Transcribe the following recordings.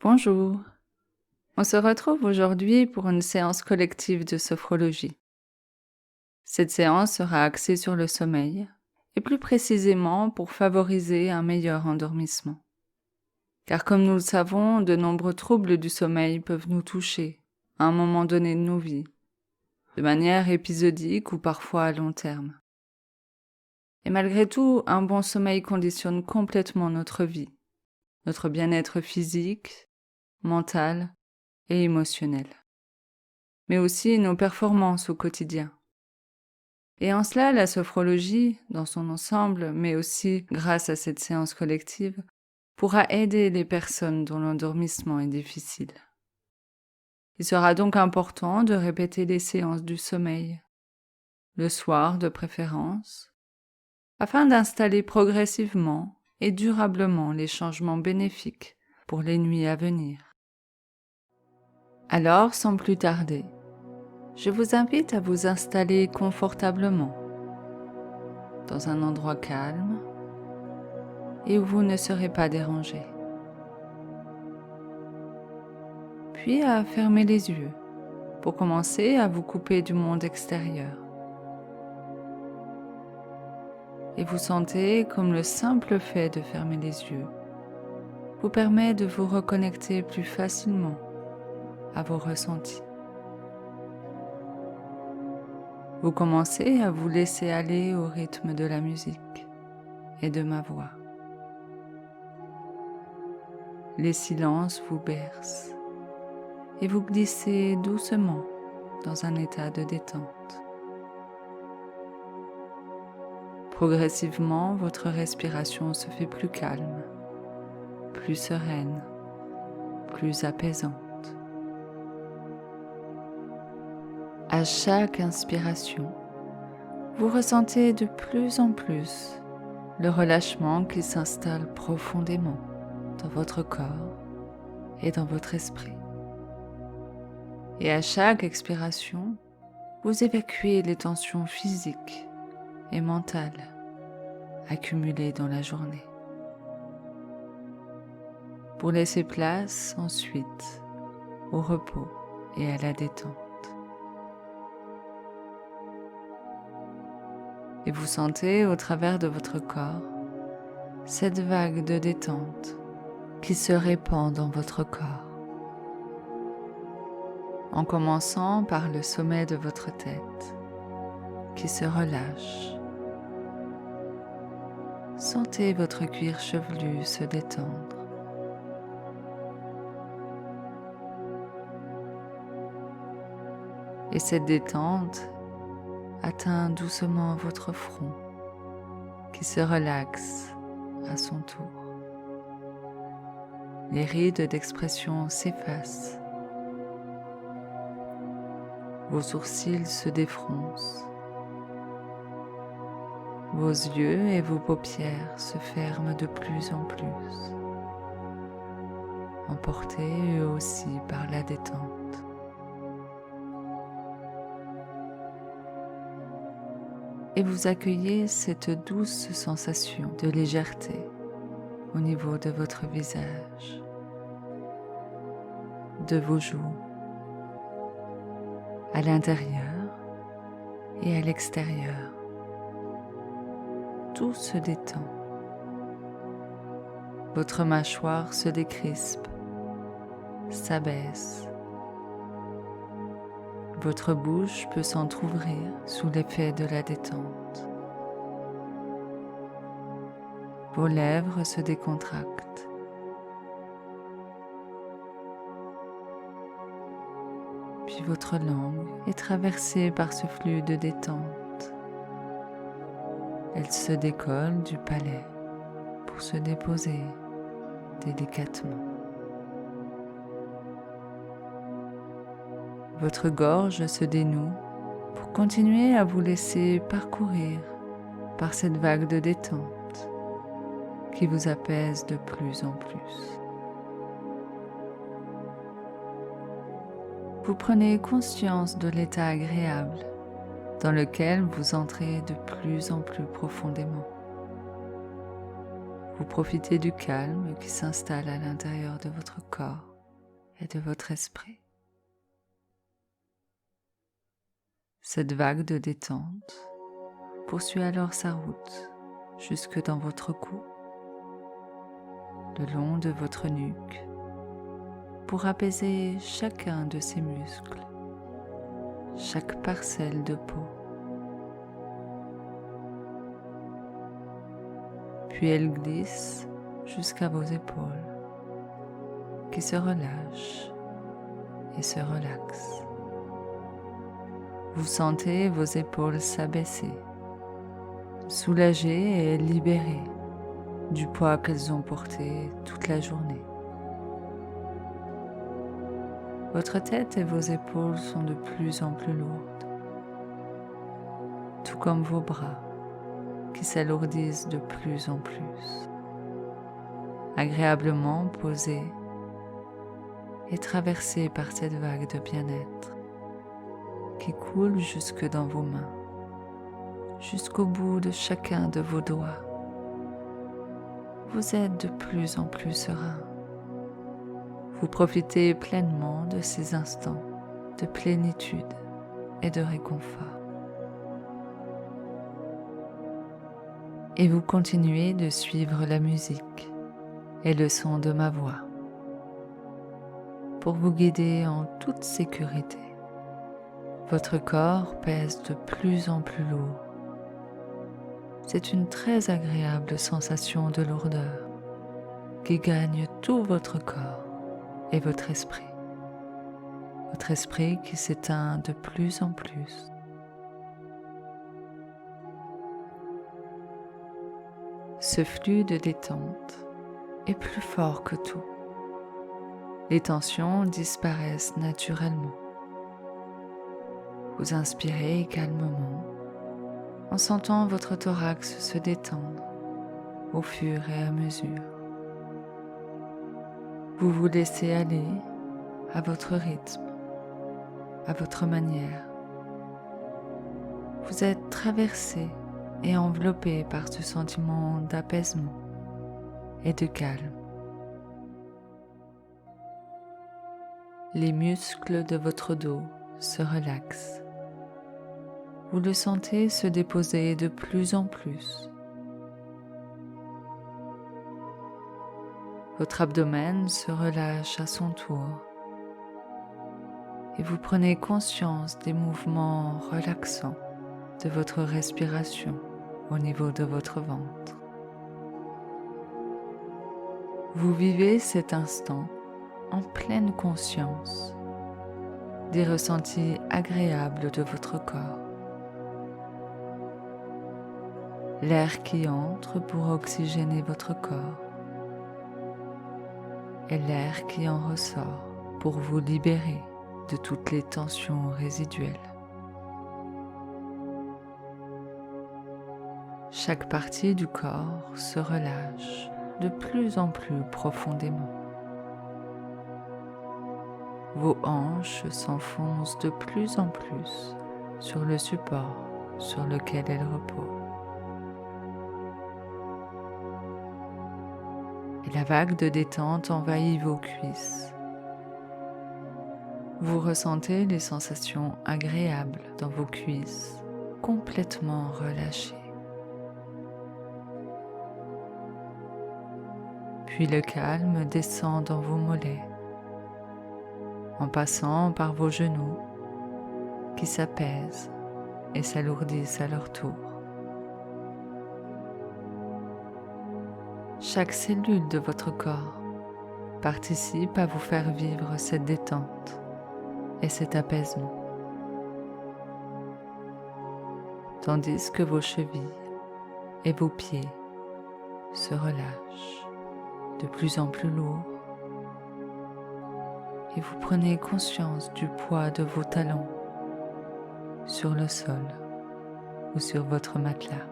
Bonjour, on se retrouve aujourd'hui pour une séance collective de sophrologie. Cette séance sera axée sur le sommeil, et plus précisément pour favoriser un meilleur endormissement. Car comme nous le savons, de nombreux troubles du sommeil peuvent nous toucher à un moment donné de nos vies, de manière épisodique ou parfois à long terme. Et malgré tout, un bon sommeil conditionne complètement notre vie, notre bien-être physique, mental et émotionnel, mais aussi nos performances au quotidien. Et en cela, la sophrologie, dans son ensemble, mais aussi grâce à cette séance collective, pourra aider les personnes dont l'endormissement est difficile. Il sera donc important de répéter les séances du sommeil, le soir de préférence, afin d'installer progressivement et durablement les changements bénéfiques pour les nuits à venir. Alors, sans plus tarder, je vous invite à vous installer confortablement dans un endroit calme et où vous ne serez pas dérangé. Puis à fermer les yeux pour commencer à vous couper du monde extérieur. Et vous sentez comme le simple fait de fermer les yeux vous permet de vous reconnecter plus facilement à vos ressentis. Vous commencez à vous laisser aller au rythme de la musique et de ma voix. Les silences vous bercent et vous glissez doucement dans un état de détente. Progressivement, votre respiration se fait plus calme, plus sereine, plus apaisante. À chaque inspiration, vous ressentez de plus en plus le relâchement qui s'installe profondément dans votre corps et dans votre esprit. Et à chaque expiration, vous évacuez les tensions physiques et mentales accumulées dans la journée, pour laisser place ensuite au repos et à la détente. Et vous sentez au travers de votre corps cette vague de détente qui se répand dans votre corps, en commençant par le sommet de votre tête qui se relâche. Sentez votre cuir chevelu se détendre. Et cette détente atteint doucement votre front qui se relaxe à son tour. Les rides d'expression s'effacent. Vos sourcils se défroncent. Vos yeux et vos paupières se ferment de plus en plus, emportés eux aussi par la détente. Et vous accueillez cette douce sensation de légèreté au niveau de votre visage, de vos joues, à l'intérieur et à l'extérieur. Tout se détend. Votre mâchoire se décrispe, s'abaisse. Votre bouche peut s'entr'ouvrir sous l'effet de la détente. Vos lèvres se décontractent. Puis votre langue est traversée par ce flux de détente. Elle se décolle du palais pour se déposer délicatement. Votre gorge se dénoue pour continuer à vous laisser parcourir par cette vague de détente qui vous apaise de plus en plus. Vous prenez conscience de l'état agréable dans lequel vous entrez de plus en plus profondément. Vous profitez du calme qui s'installe à l'intérieur de votre corps. et de votre esprit. Cette vague de détente poursuit alors sa route jusque dans votre cou, le long de votre nuque, pour apaiser chacun de ses muscles, chaque parcelle de peau. Puis elle glisse jusqu'à vos épaules, qui se relâchent et se relaxent. Vous sentez vos épaules s'abaisser, soulagées et libérées du poids qu'elles ont porté toute la journée. Votre tête et vos épaules sont de plus en plus lourdes, tout comme vos bras qui s'alourdissent de plus en plus, agréablement posés et traversés par cette vague de bien-être qui coule jusque dans vos mains, jusqu'au bout de chacun de vos doigts. Vous êtes de plus en plus serein. Vous profitez pleinement de ces instants de plénitude et de réconfort. Et vous continuez de suivre la musique et le son de ma voix pour vous guider en toute sécurité. Votre corps pèse de plus en plus lourd. C'est une très agréable sensation de lourdeur qui gagne tout votre corps et votre esprit. Votre esprit qui s'éteint de plus en plus. Ce flux de détente est plus fort que tout. Les tensions disparaissent naturellement. Vous inspirez calmement en sentant votre thorax se détendre au fur et à mesure. Vous vous laissez aller à votre rythme, à votre manière. Vous êtes traversé et enveloppé par ce sentiment d'apaisement et de calme. Les muscles de votre dos se relaxent. Vous le sentez se déposer de plus en plus. Votre abdomen se relâche à son tour et vous prenez conscience des mouvements relaxants de votre respiration au niveau de votre ventre. Vous vivez cet instant en pleine conscience des ressentis agréables de votre corps. L'air qui entre pour oxygéner votre corps et l'air qui en ressort pour vous libérer de toutes les tensions résiduelles. Chaque partie du corps se relâche de plus en plus profondément. Vos hanches s'enfoncent de plus en plus sur le support sur lequel elles reposent. Et la vague de détente envahit vos cuisses. Vous ressentez les sensations agréables dans vos cuisses, complètement relâchées. Puis le calme descend dans vos mollets, en passant par vos genoux qui s'apaisent et s'alourdissent à leur tour. Chaque cellule de votre corps participe à vous faire vivre cette détente et cet apaisement, tandis que vos chevilles et vos pieds se relâchent de plus en plus lourds et vous prenez conscience du poids de vos talons sur le sol ou sur votre matelas.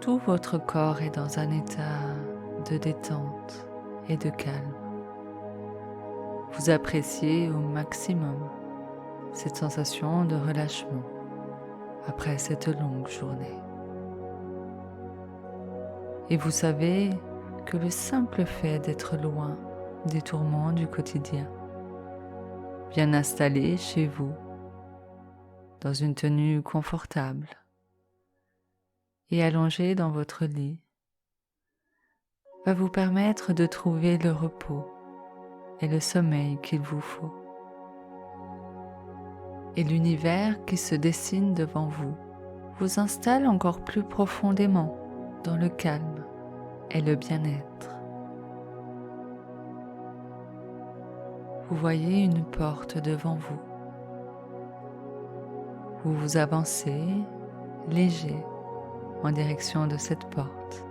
Tout votre corps est dans un état de détente et de calme. Vous appréciez au maximum cette sensation de relâchement après cette longue journée. Et vous savez que le simple fait d'être loin des tourments du quotidien, bien installé chez vous, dans une tenue confortable et allongé dans votre lit, va vous permettre de trouver le repos et le sommeil qu'il vous faut. Et l'univers qui se dessine devant vous vous installe encore plus profondément dans le calme et le bien-être. Vous voyez une porte devant vous. Vous vous avancez léger en direction de cette porte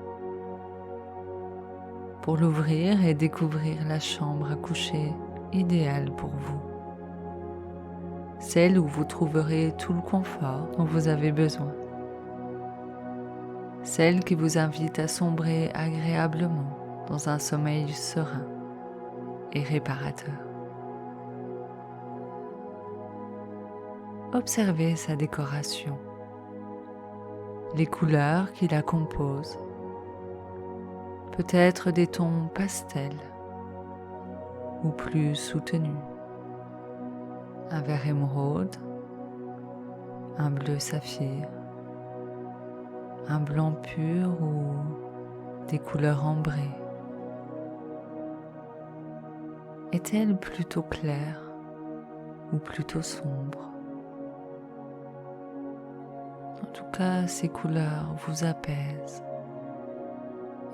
pour l'ouvrir et découvrir la chambre à coucher idéale pour vous. Celle où vous trouverez tout le confort dont vous avez besoin. Celle qui vous invite à sombrer agréablement dans un sommeil serein et réparateur. Observez sa décoration, les couleurs qui la composent, peut-être des tons pastels ou plus soutenus, un vert émeraude, un bleu saphir, un blanc pur ou des couleurs ambrées. Est-elle plutôt claire ou plutôt sombre? En tout cas, ces couleurs vous apaisent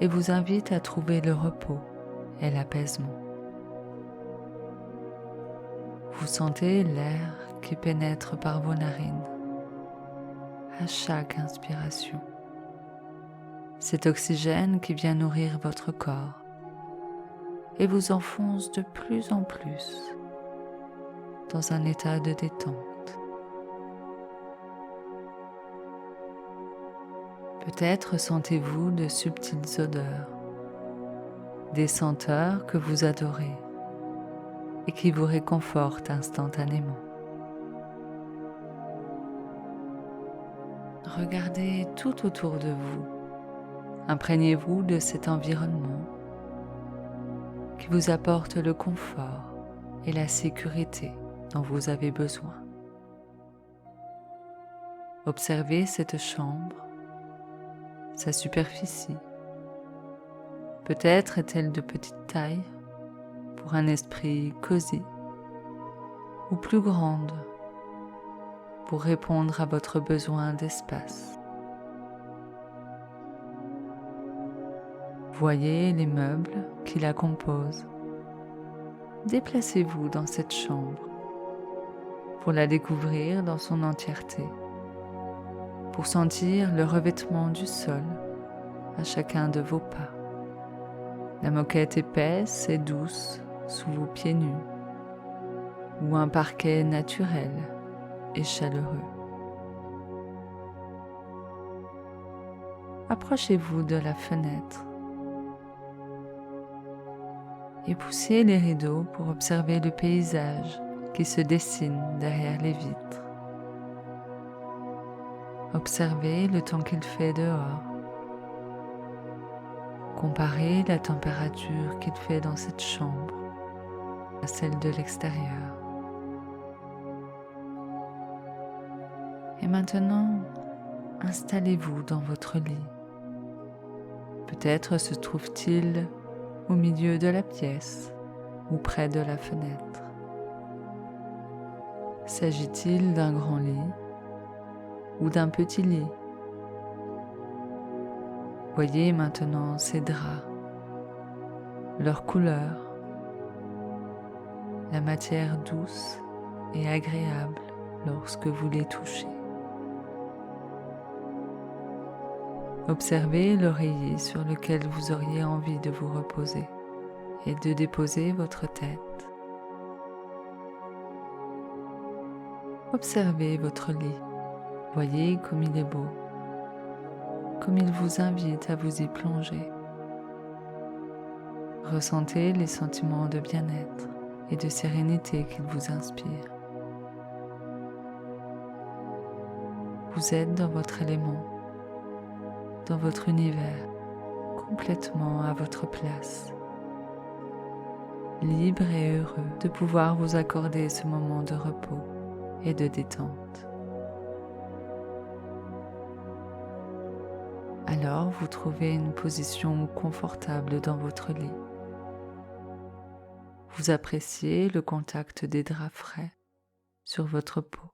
et vous invitent à trouver le repos et l'apaisement. Vous sentez l'air qui pénètre par vos narines à chaque inspiration. Cet oxygène qui vient nourrir votre corps et vous enfonce de plus en plus dans un état de détente. Peut-être sentez-vous de subtiles odeurs, des senteurs que vous adorez et qui vous réconfortent instantanément. Regardez tout autour de vous. Imprégnez-vous de cet environnement qui vous apporte le confort et la sécurité dont vous avez besoin. Observez cette chambre, sa superficie. Peut-être est-elle de petite taille pour un esprit cosy ou plus grande pour répondre à votre besoin d'espace. Voyez les meubles qui la composent. Déplacez-vous dans cette chambre pour la découvrir dans son entièreté, pour sentir le revêtement du sol à chacun de vos pas, la moquette épaisse et douce sous vos pieds nus, ou un parquet naturel et chaleureux. Approchez-vous de la fenêtre et poussez les rideaux pour observer le paysage qui se dessine derrière les vitres. Observez le temps qu'il fait dehors. Comparez la température qu'il fait dans cette chambre à celle de l'extérieur. Et maintenant, installez-vous dans votre lit. Peut-être se trouve-t-il au milieu de la pièce ou près de la fenêtre. S'agit-il d'un grand lit ou d'un petit lit? Voyez maintenant ces draps, leur couleur, la matière douce et agréable lorsque vous les touchez. Observez l'oreiller sur lequel vous auriez envie de vous reposer et de déposer votre tête. Observez votre lit. Voyez comme il est beau, comme il vous invite à vous y plonger. Ressentez les sentiments de bien-être et de sérénité qu'il vous inspire. Vous êtes dans votre élément, dans votre univers, complètement à votre place, libre et heureux de pouvoir vous accorder ce moment de repos et de détente. Alors vous trouvez une position confortable dans votre lit. Vous appréciez le contact des draps frais sur votre peau.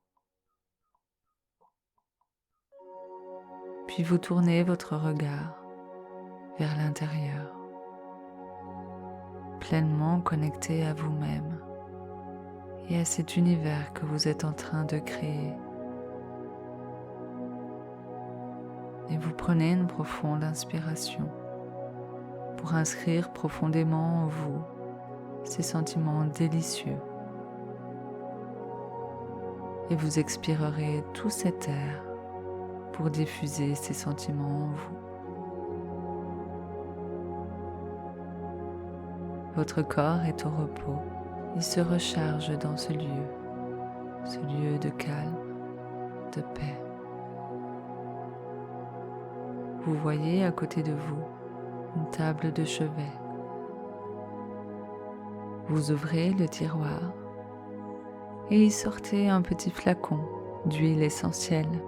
Puis vous tournez votre regard vers l'intérieur, pleinement connecté à vous-même et à cet univers que vous êtes en train de créer. Et vous prenez une profonde inspiration pour inscrire profondément en vous ces sentiments délicieux. Et vous expirerez tout cet air pour diffuser ces sentiments en vous. Votre corps est au repos. Il se recharge dans ce lieu de calme, de paix. Vous voyez à côté de vous une table de chevet. Vous ouvrez le tiroir et y sortez un petit flacon d'huile essentielle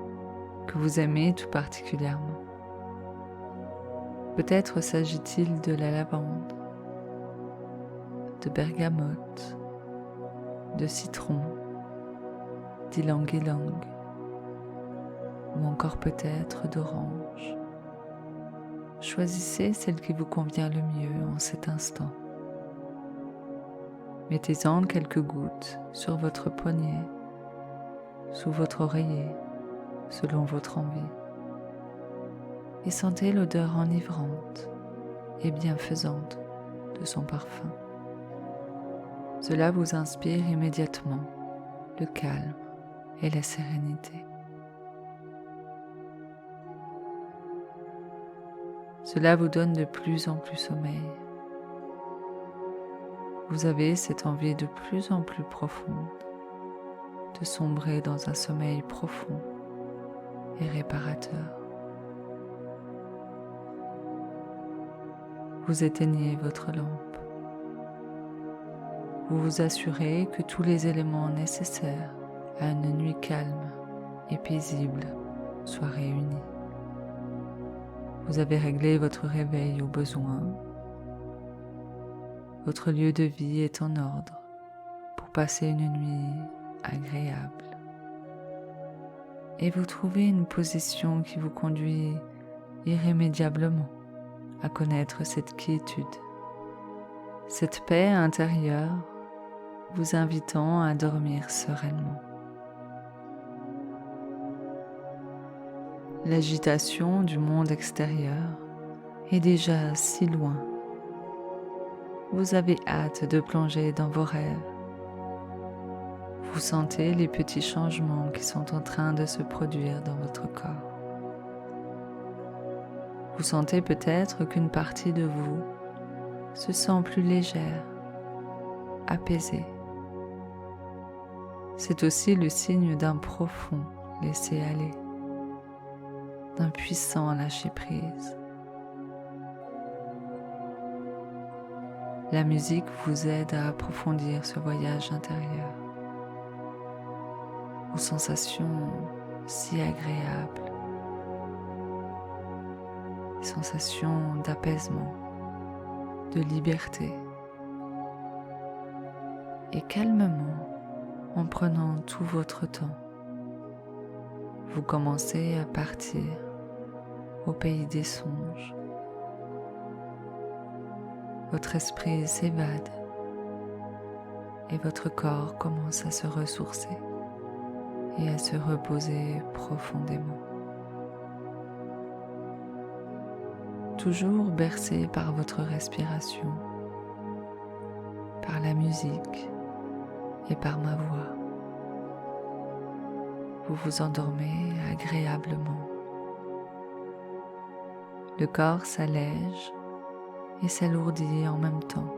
que vous aimez tout particulièrement. Peut-être s'agit-il de la lavande, de bergamote, de citron, d'ylang-ylang ou encore peut-être d'orange. Choisissez celle qui vous convient le mieux en cet instant. Mettez-en quelques gouttes sur votre poignet, sous votre oreiller, selon votre envie. Et sentez l'odeur enivrante et bienfaisante de son parfum. Cela vous inspire immédiatement le calme et la sérénité. Cela vous donne de plus en plus sommeil. Vous avez cette envie de plus en plus profonde de sombrer dans un sommeil profond et réparateur. Vous éteignez votre lampe. Vous vous assurez que tous les éléments nécessaires à une nuit calme et paisible soient réunis. Vous avez réglé votre réveil au besoin. Votre lieu de vie est en ordre pour passer une nuit agréable. Et vous trouvez une position qui vous conduit irrémédiablement à connaître cette quiétude, cette paix intérieure vous invitant à dormir sereinement. L'agitation du monde extérieur est déjà si loin. Vous avez hâte de plonger dans vos rêves. Vous sentez les petits changements qui sont en train de se produire dans votre corps. Vous sentez peut-être qu'une partie de vous se sent plus légère, apaisée. C'est aussi le signe d'un profond laisser-aller, d'un puissant lâcher-prise. La musique vous aide à approfondir ce voyage intérieur, aux sensations si agréables, des sensations d'apaisement, de liberté. Et calmement, en prenant tout votre temps, vous commencez à partir au pays des songes. Votre esprit s'évade et votre corps commence à se ressourcer et à se reposer profondément. Toujours bercé par votre respiration, par la musique et par ma voix, vous vous endormez agréablement. Le corps s'allège et s'alourdit en même temps.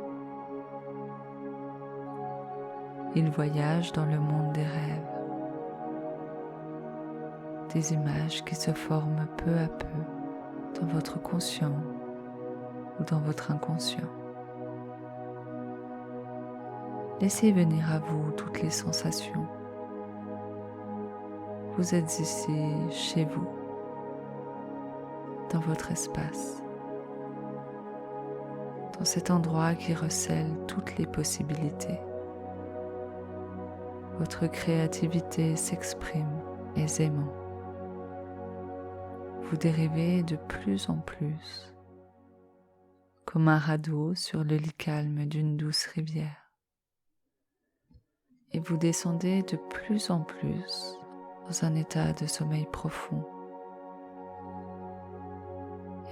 Il voyage dans le monde des rêves, des images qui se forment peu à peu dans votre conscient ou dans votre inconscient. Laissez venir à vous toutes les sensations. Vous êtes ici, chez vous, dans votre espace, dans cet endroit qui recèle toutes les possibilités. Votre créativité s'exprime aisément. Vous dérivez de plus en plus, comme un radeau sur le lit calme d'une douce rivière. Et vous descendez de plus en plus dans un état de sommeil profond.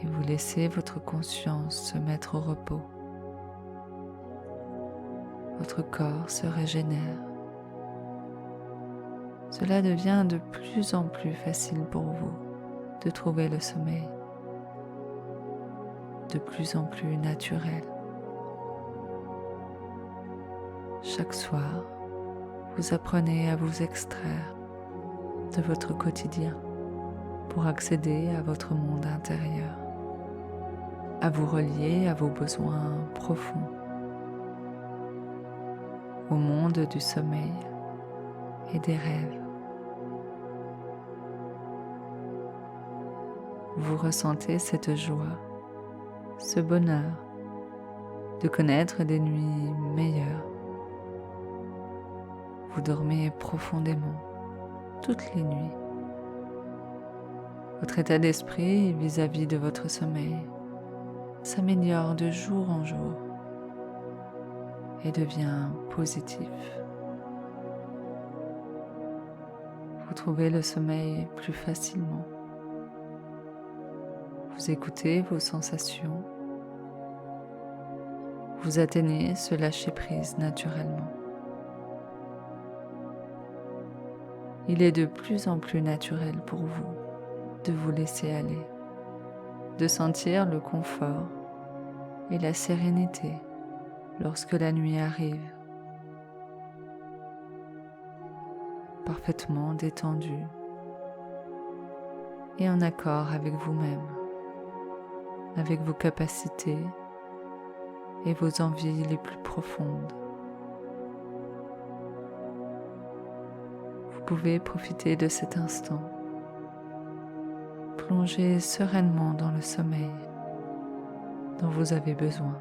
Et vous laissez votre conscience se mettre au repos. Votre corps se régénère. Cela devient de plus en plus facile pour vous de trouver le sommeil, de plus en plus naturel. Chaque soir, vous apprenez à vous extraire de votre quotidien pour accéder à votre monde intérieur, à vous relier à vos besoins profonds, au monde du sommeil et des rêves. Vous ressentez cette joie, ce bonheur de connaître des nuits meilleures. Vous dormez profondément toutes les nuits. Votre état d'esprit vis-à-vis de votre sommeil s'améliore de jour en jour et devient positif. Vous trouvez le sommeil plus facilement. Vous écoutez vos sensations. Vous atteignez ce lâcher-prise naturellement. Il est de plus en plus naturel pour vous de vous laisser aller, de sentir le confort et la sérénité lorsque la nuit arrive, parfaitement détendu et en accord avec vous-même, avec vos capacités et vos envies les plus profondes. Vous pouvez profiter de cet instant, plonger sereinement dans le sommeil dont vous avez besoin.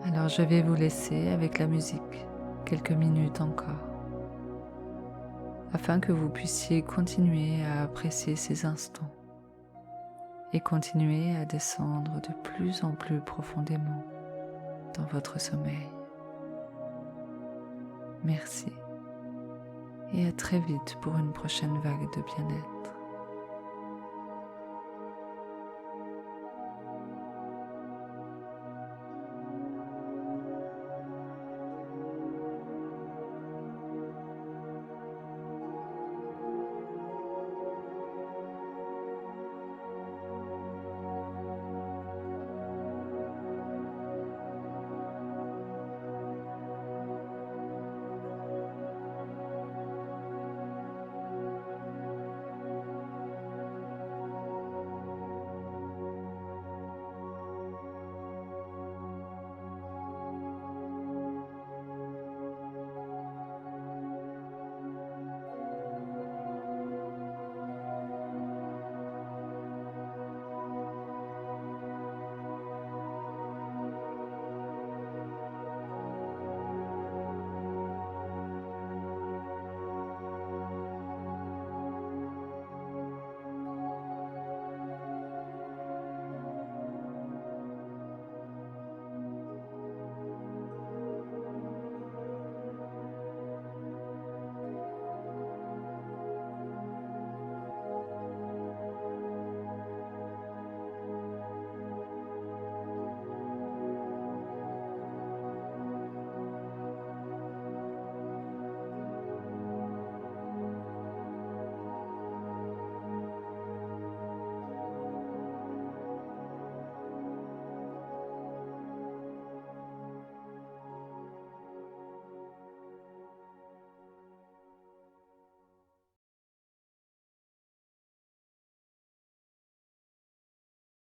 Alors je vais vous laisser avec la musique quelques minutes encore, afin que vous puissiez continuer à apprécier ces instants et continuer à descendre de plus en plus profondément dans votre sommeil. Merci et à très vite pour une prochaine vague de bien-être.